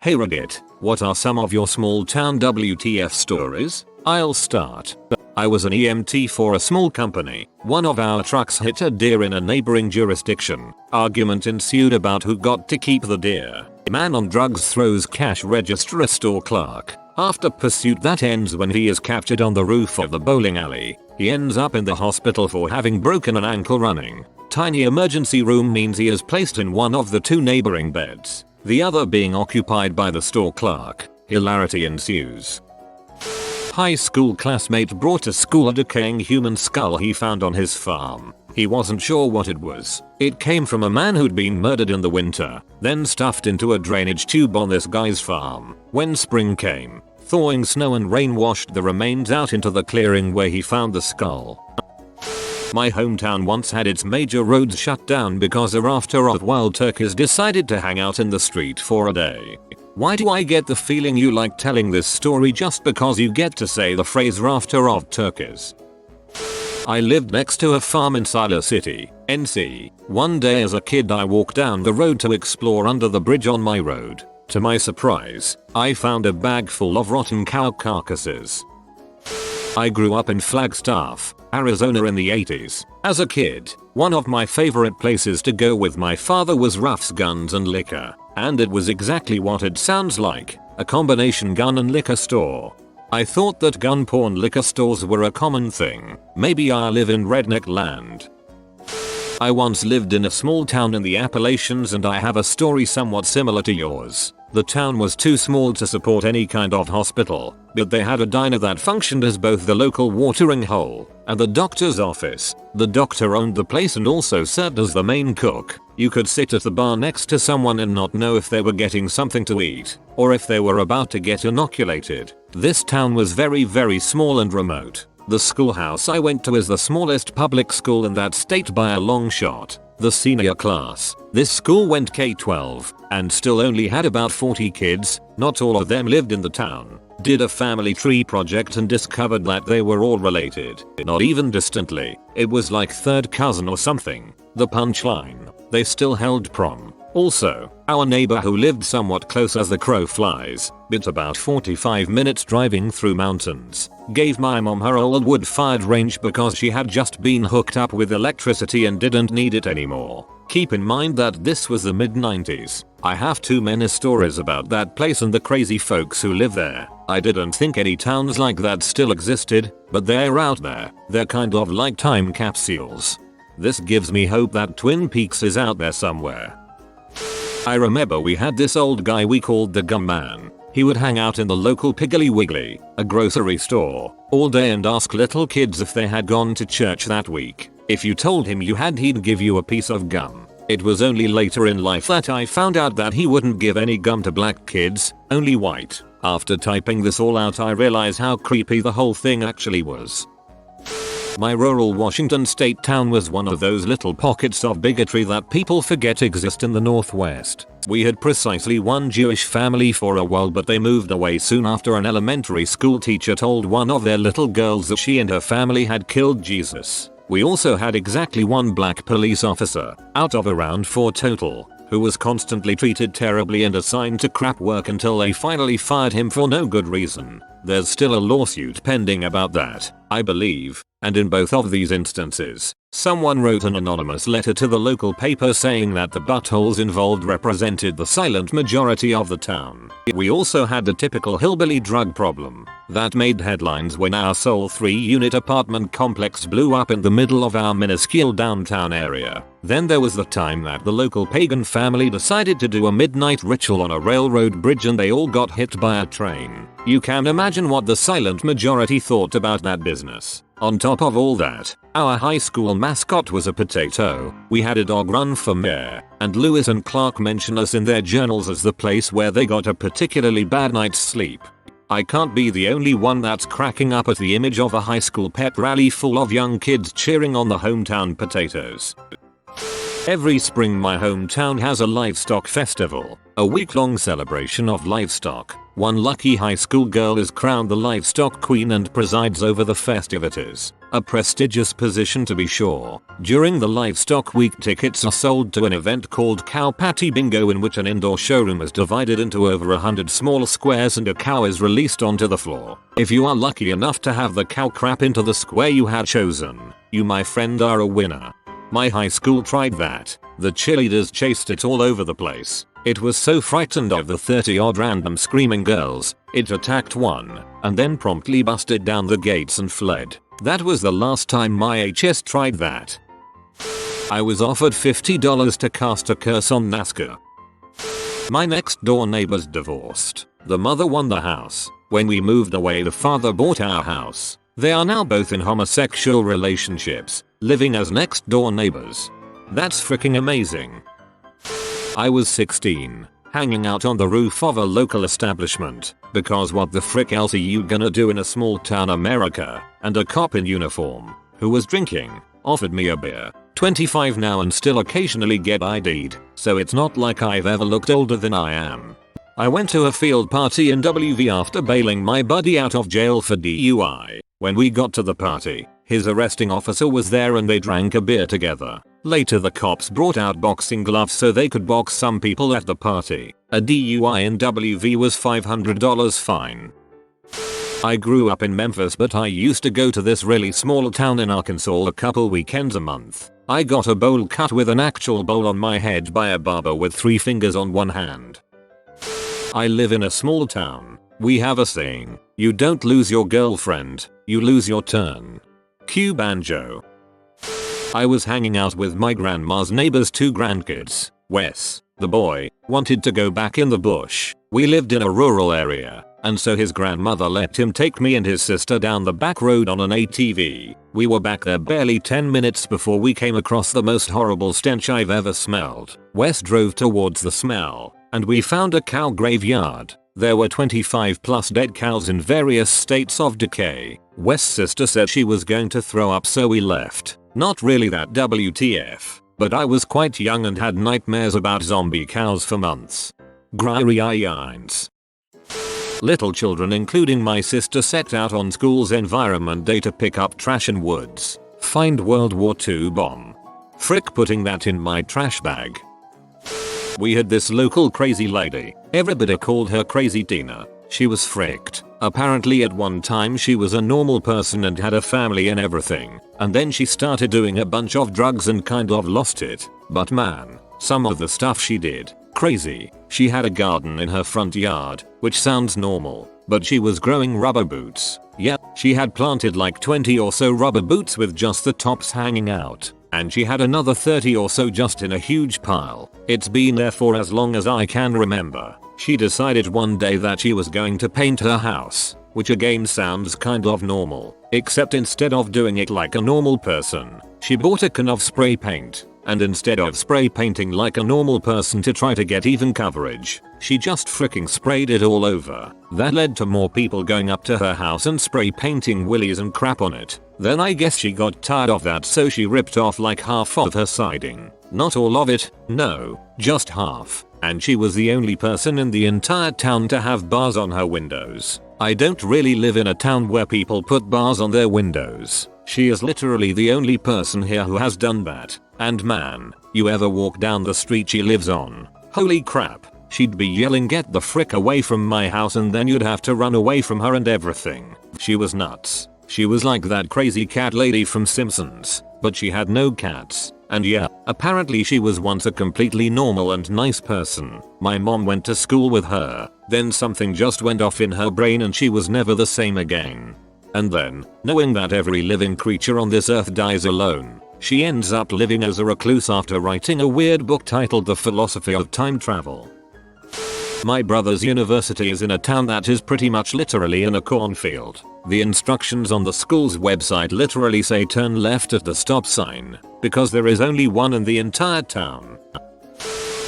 Hey Reddit, what are some of your small town WTF stories? I'll start. I was an EMT for a small company. One of our trucks hit a deer in a neighboring jurisdiction. Argument ensued about who got to keep the deer. Man on drugs throws cash register at store clerk. After pursuit that ends when he is captured on the roof of the bowling alley. He ends up in the hospital for having broken an ankle running. Tiny emergency room means he is placed in one of the two neighboring beds, the other being occupied by the store clerk. Hilarity ensues. High school classmate brought to school a decaying human skull he found on his farm. He wasn't sure what it was. It came from a man who'd been murdered in the winter, then stuffed into a drainage tube on this guy's farm. When spring came, thawing snow and rain washed the remains out into the clearing where he found the skull. My hometown once had its major roads shut down because a rafter of wild turkeys decided to hang out in the street for a day. Why do I get the feeling you like telling this story just because you get to say the phrase rafter of turkeys? I lived next to a farm in Siler City, NC. One day as a kid I walked down the road to explore under the bridge on my road. To my surprise, I found a bag full of rotten cow carcasses. I grew up in Flagstaff, Arizona in the 80s. As a kid, one of my favorite places to go with my father was Ruff's Guns and Liquor. And it was exactly what it sounds like, a combination gun and liquor store. I thought that gun porn liquor stores were a common thing. Maybe I live in redneck land. I once lived in a small town in the Appalachians and I have a story somewhat similar to yours. The town was too small to support any kind of hospital, but they had a diner that functioned as both the local watering hole and the doctor's office. The doctor owned the place and also served as the main cook. You could sit at the bar next to someone and not know if they were getting something to eat or if they were about to get inoculated. This town was very small and remote. The schoolhouse I went to is the smallest public school in that state by a long shot. The senior class. This school went K-12 and still only had about 40 kids. Not all of them lived in the town. Did a family tree project and discovered that they were all related. Not even distantly. It was like third cousin or something. The punchline. They still held prom. Also, our neighbor who lived somewhat close as the crow flies, but about 45 minutes driving through mountains, gave my mom her old wood-fired range because she had just been hooked up with electricity and didn't need it anymore. Keep in mind that this was the mid-90s. I have too many stories about that place and the crazy folks who live there. I didn't think any towns like that still existed, but they're out there. They're kind of like time capsules. This gives me hope that Twin Peaks is out there somewhere. I remember we had this old guy we called the Gum Man. He would hang out in the local Piggly Wiggly, a grocery store, all day and ask little kids if they had gone to church that week. If you told him you had, he'd give you a piece of gum. It was only later in life that I found out that he wouldn't give any gum to black kids, only white. After typing this all out I realized how creepy the whole thing actually was. My rural Washington state town was one of those little pockets of bigotry that people forget exist in the Northwest. We had precisely one Jewish family for a while, but they moved away soon after an elementary school teacher told one of their little girls that she and her family had killed Jesus. We also had exactly one black police officer, out of around 4 total, who was constantly treated terribly and assigned to crap work until they finally fired him for no good reason. There's still a lawsuit pending about that, I believe, and in both of these instances, someone wrote an anonymous letter to the local paper saying that the buttholes involved represented the silent majority of the town. We also had the typical hillbilly drug problem that made headlines when our sole 3-unit apartment complex blew up in the middle of our minuscule downtown area. Then there was the time that the local pagan family decided to do a midnight ritual on a railroad bridge and they all got hit by a train. You can imagine what the silent majority thought about that business. On top of all that, our high school mascot was a potato. We had a dog run for mayor, and Lewis and Clark mention us in their journals as the place where they got a particularly bad night's sleep. I can't be the only one that's cracking up at the image of a high school pep rally full of young kids cheering on the hometown potatoes. Every spring my hometown has a livestock festival, a week-long celebration of livestock. One lucky high school girl is crowned the livestock queen and presides over the festivities. A prestigious position to be sure. During the Livestock Week, tickets are sold to an event called Cow Patty Bingo, in which an indoor showroom is divided into over 100 small squares and a cow is released onto the floor. If you are lucky enough to have the cow crap into the square you had chosen, you my friend are a winner. My high school tried that. The cheerleaders chased it all over the place. It was so frightened of the 30 odd random screaming girls, it attacked one, and then promptly busted down the gates and fled. That was the last time my HS tried that. I was offered $50 to cast a curse on NASCAR. My next door neighbors divorced. The mother won the house. When we moved away, the father bought our house. They are now both in homosexual relationships, living as next door neighbors. That's freaking amazing. I was 16, hanging out on the roof of a local establishment, because what the frick else are you gonna do in a small town America, and a cop in uniform, who was drinking, offered me a beer. 25 now and still occasionally get ID'd, so it's not like I've ever looked older than I am. I went to a field party in WV after bailing my buddy out of jail for DUI. When we got to the party, his arresting officer was there and they drank a beer together. Later the cops brought out boxing gloves so they could box some people at the party. A DUI in WV was $500 fine. I grew up in Memphis, but I used to go to this really small town in Arkansas a couple weekends a month. I got a bowl cut with an actual bowl on my head by a barber with 3 fingers on one hand. I live in a small town. We have a saying, you don't lose your girlfriend, you lose your turn. Cue banjo. I was hanging out with my grandma's neighbor's 2 grandkids. Wes, the boy, wanted to go back in the bush. We lived in a rural area, and so his grandmother let him take me and his sister down the back road on an ATV. We were back there barely 10 minutes before we came across the most horrible stench I've ever smelled. Wes drove towards the smell, and we found a cow graveyard. There were 25 plus dead cows in various states of decay. Wes' sister said she was going to throw up, so we left. Not really that WTF, but I was quite young and had nightmares about zombie cows for months. Grimy. Little children including my sister set out on school's environment day to pick up trash in woods. Find World War II bomb. Frick putting that in my trash bag. We had this local crazy lady. Everybody called her Crazy Tina. She was fricked. Apparently at one time she was a normal person and had a family and everything. And then she started doing a bunch of drugs and kind of lost it. But man, some of the stuff she did. Crazy. She had a garden in her front yard, which sounds normal, but she was growing rubber boots. Yep, she had planted like 20 or so rubber boots with just the tops hanging out. And she had another 30 or so just in a huge pile. It's been there for as long as I can remember. She decided one day that she was going to paint her house, which again sounds kind of normal, except instead of doing it like a normal person, she bought a can of spray paint, and instead of spray painting like a normal person to try to get even coverage, she just freaking sprayed it all over. That led to more people going up to her house and spray painting willies and crap on it. Then I guess she got tired of that, so she ripped off like half of her siding. Not all of it, no, just half. And she was the only person in the entire town to have bars on her windows. I don't really live in a town where people put bars on their windows. She is literally the only person here who has done that. And man, you ever walk down the street she lives on, holy crap, she'd be yelling get the frick away from my house and then you'd have to run away from her and everything. She was nuts. She was like that crazy cat lady from Simpsons, but she had no cats. And yeah, apparently she was once a completely normal and nice person. My mom went to school with her, then something just went off in her brain and she was never the same again. And then, knowing that every living creature on this earth dies alone, she ends up living as a recluse after writing a weird book titled The Philosophy of Time Travel. My brother's university is in a town that is pretty much literally in a cornfield. The instructions on the school's website literally say turn left at the stop sign, because there is only one in the entire town.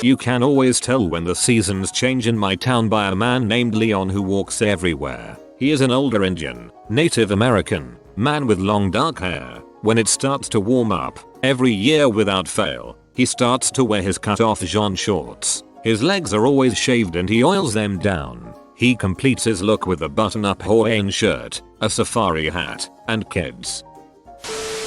You can always tell when the seasons change in my town by a man named Leon who walks everywhere. He is an older Indian, Native American, man with long dark hair. When it starts to warm up, every year without fail, he starts to wear his cut-off jean shorts. His legs are always shaved and he oils them down. He completes his look with a button-up Hawaiian shirt, a safari hat, and kids.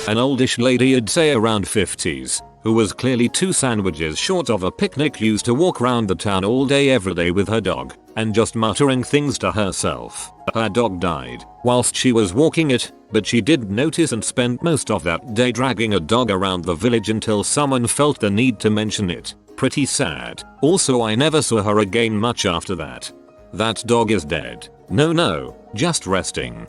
An oldish lady, I'd say around 50s, who was clearly 2 sandwiches short of a picnic, used to walk around the town all day every day with her dog and just muttering things to herself. Her dog died whilst she was walking it, but she didn't notice and spent most of that day dragging a dog around the village until someone felt the need to mention it. Pretty sad. Also, I never saw her again much after that. That dog is dead. No, just resting.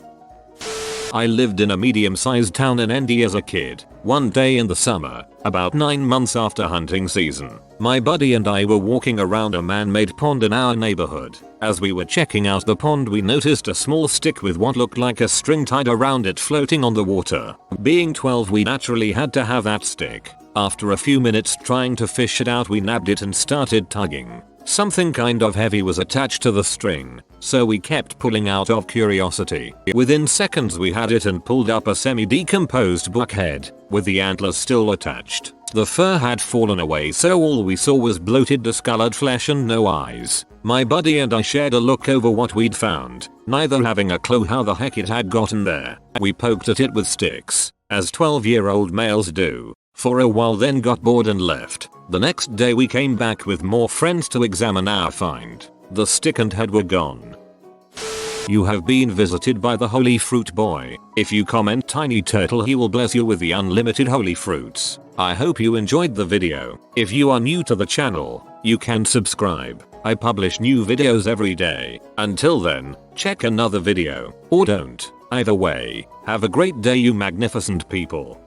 I lived in a medium-sized town in ND as a kid. One day in the summer, about 9 months after hunting season, my buddy and I were walking around a man-made pond in our neighborhood. As we were checking out the pond, we noticed a small stick with what looked like a string tied around it floating on the water. Being 12, we naturally had to have that stick. After a few minutes trying to fish it out, we nabbed it and started tugging. Something kind of heavy was attached to the string, so we kept pulling out of curiosity. Within seconds we had it and pulled up a semi-decomposed buck head, with the antlers still attached. The fur had fallen away, so all we saw was bloated, discolored flesh and no eyes. My buddy and I shared a look over what we'd found, neither having a clue how the heck it had gotten there. We poked at it with sticks, as 12-year-old males do, for a while, then got bored and left. The next day we came back with more friends to examine our find. The stick and head were gone. You have been visited by the Holy Fruit Boy. If you comment Tiny Turtle, he will bless you with the unlimited holy fruits. I hope you enjoyed the video. If you are new to the channel, you can subscribe. I publish new videos every day. Until then, check another video, or don't. Either way, have a great day, you magnificent people.